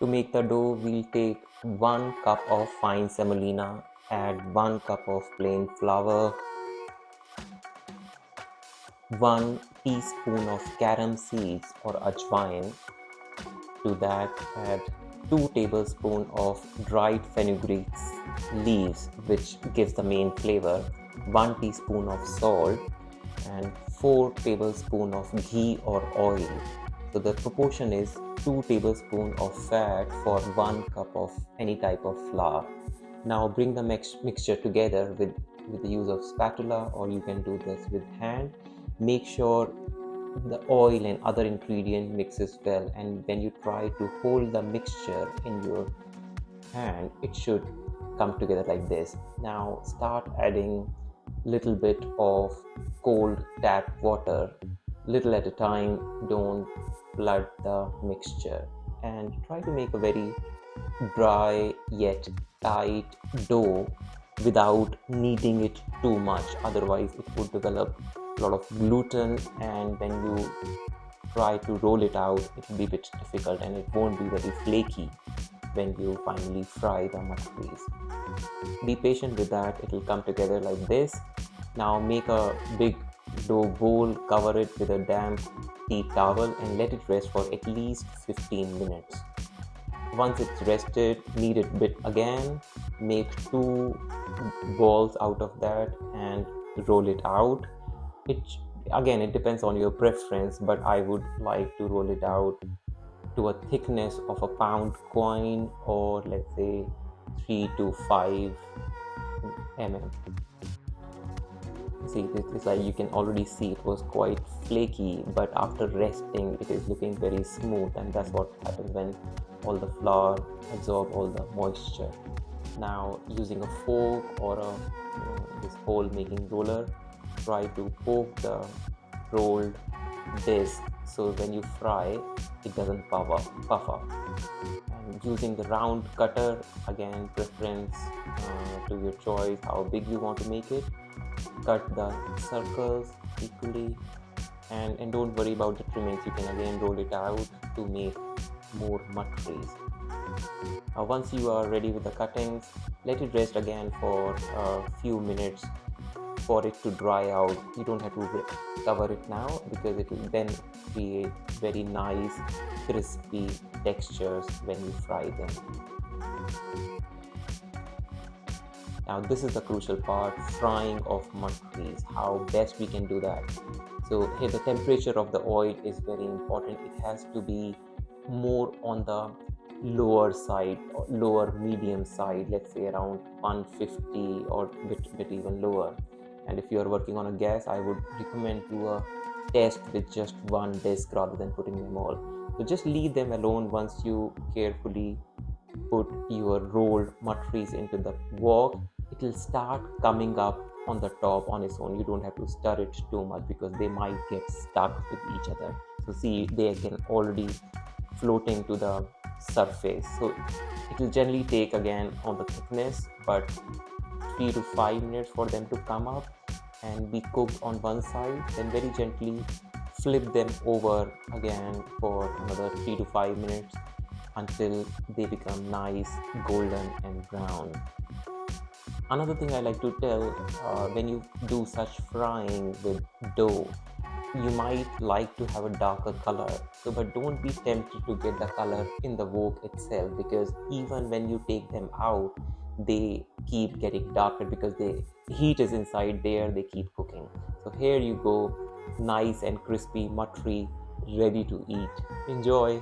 To make the dough, we'll take 1 cup of fine semolina, add 1 cup of plain flour, 1 teaspoon of carom seeds or ajwayan. To that, add 2 tablespoons of dried fenugreek leaves, which gives the main flavor, 1 teaspoon of salt, and 4 tablespoons of ghee or oil. So the proportion is 2 tablespoons of fat for 1 cup of any type of flour. Now bring the mixture together with the use of spatula, or you can do this with hand. Make sure the oil and other ingredient mixes well, and when you try to hold the mixture in your hand, it should come together like this. Now start adding little bit of cold tap water, little at a time. Don't flood the mixture, and try to make a very dry yet tight dough without kneading it too much, otherwise it would develop a lot of gluten, and when you try to roll it out, it will be a bit difficult and it won't be very flaky when you finally fry the matris. Be patient with that, it will come together like this. Now make a big dough bowl, cover it with a damp tea towel and let it rest for at least 15 minutes. Once it's rested, knead it bit again, make 2 balls out of that and roll it out. It depends on your preference, but I would like to roll it out to a thickness of a pound coin, or let's say 3 to 5 mm. See, this is like, you can already see it was quite flaky, but after resting it is looking very smooth, and that's what happens when all the flour absorb all the moisture. Now using a fork or this hole making roller, try to poke the rolled disc so when you fry it doesn't puff up. And using the round cutter, again preference to your choice how big you want to make it. Cut the circles equally, and don't worry about the trimmings, you can again roll it out to make more matris. Once you are ready with the cuttings, let it rest again for a few minutes for it to dry out. You don't have to cover it now because it will then create very nice crispy textures when you fry them. Now this is the crucial part, frying of matris, how best we can do that. So here the temperature of the oil is very important. It has to be more on the lower side, or lower medium side, let's say around 150 or bit even lower. And if you are working on a gas, I would recommend to a test with just 1 disc rather than putting them all. So just leave them alone. Once you carefully put your rolled matris into the wok, it will start coming up on the top on its own. You don't have to stir it too much because they might get stuck with each other. So see, they can already floating to the surface. So it will generally take again on the thickness, but 3 to 5 minutes for them to come up and be cooked on one side, then very gently flip them over again for another 3 to 5 minutes until they become nice golden and brown. Another thing I like to tell, when you do such frying with dough, you might like to have a darker color, but don't be tempted to get the color in the wok itself, because even when you take them out they keep getting darker because the heat is inside there, they keep cooking. So here you go, nice and crispy matri ready to eat. Enjoy.